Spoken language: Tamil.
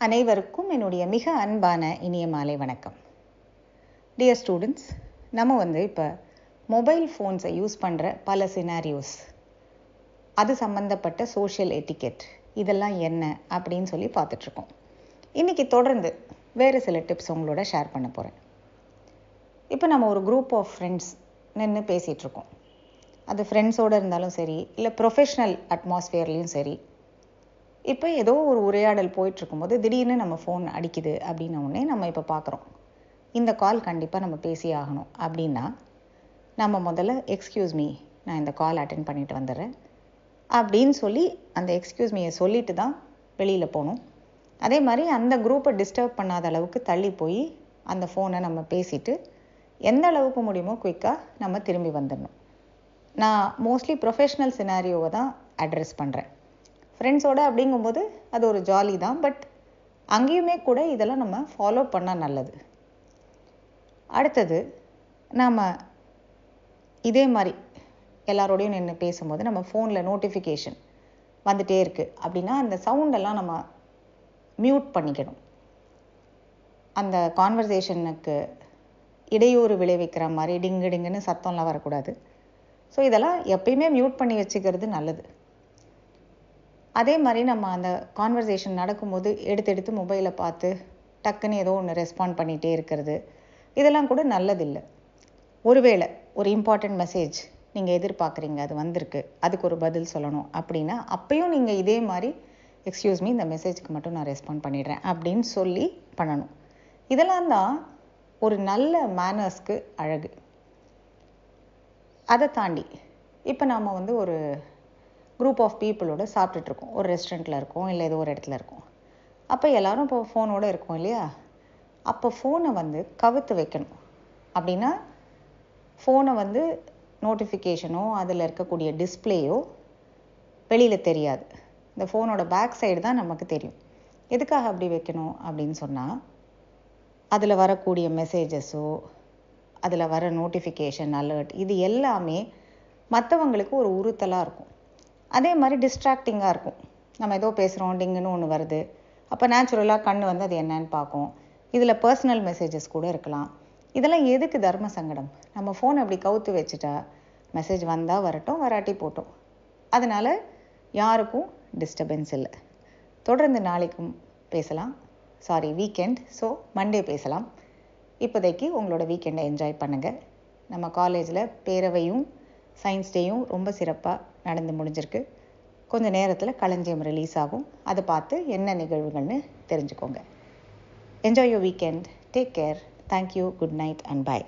அனைவருக்கும் என்னுடைய மிக அன்பான இனிய மாலை வணக்கம். டியர் ஸ்டூடெண்ட்ஸ், நம்ம இப்போ மொபைல் ஃபோன்ஸை யூஸ் பண்ணுற பல சினாரியோஸ், அது சம்மந்தப்பட்ட சோஷியல் எட்டிக்கெட் இதெல்லாம் என்ன அப்படின்னு சொல்லி பார்த்துட்ருக்கோம். இன்றைக்கி தொடர்ந்து வேறு சில டிப்ஸ் உங்களோட ஷேர் பண்ண போகிறேன். இப்போ நம்ம ஒரு குரூப் ஆஃப் ஃப்ரெண்ட்ஸ் நின்று பேசிகிட்ருக்கோம். அது ஃப்ரெண்ட்ஸோடு இருந்தாலும் சரி, இல்லை ப்ரொஃபஷ்னல் அட்மாஸ்ஃபியர்லேயும் சரி. இப்போ ஏதோ ஒரு உரையாடல் போயிட்டுருக்கும்போது திடீர்னு நம்ம ஃபோன் அடிக்குது அப்படின்ன உடனே நம்ம இப்போ பார்க்குறோம், இந்த கால் கண்டிப்பாக நம்ம பேசி ஆகணும் அப்படின்னா நம்ம முதல்ல எக்ஸ்கியூஸ் மீ, நான் இந்த கால் அட்டென்ட் பண்ணிட்டு வந்துடுறேன் அப்படின்னு சொல்லி அந்த எக்ஸ்கியூஸ் மீயை சொல்லிட்டு தான் வெளியில் போகணும். அதே மாதிரி அந்த குரூப்பை டிஸ்டர்ப் பண்ணாத அளவுக்கு தள்ளி போய் அந்த ஃபோனை நம்ம பேசிட்டு எந்த அளவுக்கு முடியுமோ குயிக்காக நம்ம திரும்பி வந்துடணும். நான் மோஸ்ட்லி ப்ரொஃபஷ்னல் சினாரியோவை தான் அட்ரெஸ் பண்ணுறேன். ஃப்ரெண்ட்ஸோடு அப்படிங்கும்போது அது ஒரு ஜாலி தான், பட் அங்கேயுமே கூட இதெல்லாம் நம்ம ஃபாலோ பண்ணால் நல்லது. அடுத்தது, நாம் இதே மாதிரி எல்லாரோடையும் நின்று பேசும்போது நம்ம ஃபோனில் நோட்டிஃபிகேஷன் வந்துகிட்டே இருக்குது அப்படின்னா அந்த சவுண்டெல்லாம் நம்ம மியூட் பண்ணிக்கணும். அந்த கான்வர்சேஷனுக்கு இடையூறு விளைவிக்கிற மாதிரி டிங்கு டிங்குன்னு சத்தம்லாம் வரக்கூடாது. ஸோ இதெல்லாம் எப்பயுமே மியூட் பண்ணி வச்சுக்கிறது நல்லது. அதே மாதிரி நம்ம அந்த கான்வர்சேஷன் நடக்கும்போது எடுத்து மொபைலை பார்த்து டக்குன்னு ஏதோ ஒன்று ரெஸ்பாண்ட் பண்ணிகிட்டே இருக்கிறது, இதெல்லாம் கூட நல்லதில்லை. ஒருவேளை ஒரு இம்பார்ட்டண்ட் மெசேஜ் நீங்கள் எதிர்பார்க்குறீங்க, அது வந்திருக்கு, அதுக்கு ஒரு பதில் சொல்லணும் அப்படின்னா அப்பயும் நீங்கள் இதே மாதிரி எக்ஸ்கியூஸ் மீ, இந்த மெசேஜ்க்கு மட்டும் நான் ரெஸ்பாண்ட் பண்ணிடுறேன் அப்படின்னு சொல்லி பண்ணணும். இதெல்லாம் தான் ஒரு நல்ல மேனர்ஸ்க்கு அழகு. அதை தாண்டி இப்போ நாம் ஒரு குரூப் ஆஃப் பீப்புளோடு சாப்பிட்டுட்ருக்கோம், ஒரு ரெஸ்டாரண்ட்டில் இருக்கோம், இல்லை ஏதோ ஒரு இடத்துல இருக்கோம். அப்போ எல்லோரும் இப்போ ஃபோனோடு இருக்கோம் இல்லையா? அப்போ ஃபோனை கவுத்து வைக்கணும். அப்படின்னா ஃபோனை நோட்டிஃபிகேஷனோ அதில் இருக்கக்கூடிய டிஸ்பிளேயோ வெளியில் தெரியாது. இந்த ஃபோனோட பேக் சைடு தான் நமக்கு தெரியும். எதுக்காக அப்படி வைக்கணும் அப்படின்னு சொன்னால், அதில் வரக்கூடிய மெசேஜஸோ அதில் வர நோட்டிஃபிகேஷன் அலர்ட் இது எல்லாமே மற்றவங்களுக்கு ஒரு உறுத்தலாக இருக்கும். அதே மாதிரி டிஸ்ட்ராக்டிங்காக இருக்கும். நம்ம ஏதோ பேசுகிறோம், டிங்குன்னு ஒன்று வருது, அப்போ நேச்சுரலாக கண் அது என்னன்னு பார்க்கும். இதில் பர்சனல் மெசேஜஸ் கூட இருக்கலாம். இதெல்லாம் எதுக்கு தர்ம சங்கடம்? நம்ம ஃபோன் அப்படி கவுத்து வச்சுட்டா மெசேஜ் வந்தால் வரட்டும், வராட்டி போட்டோம். அதனால் யாருக்கும் டிஸ்டர்பன்ஸ் இல்லை. தொடர்ந்து நாளைக்கும் பேசலாம். வீக்கெண்ட், ஸோ மண்டே பேசலாம். இப்போதைக்கு உங்களோட வீக்கெண்டை என்ஜாய் பண்ணுங்கள். நம்ம காலேஜில் பேரவையும் சயின்ஸ் டேயும் ரொம்ப சிறப்பாக நடந்து முடிஞ்சிருக்கு. கொஞ்சம் நேரத்தில் களஞ்சியம் ரிலீஸ் ஆகும், அதை பார்த்து என்ன நிகழ்வுகள்னு தெரிஞ்சுக்கோங்க. Enjoy your weekend. Take care. Thank you. Good night and by.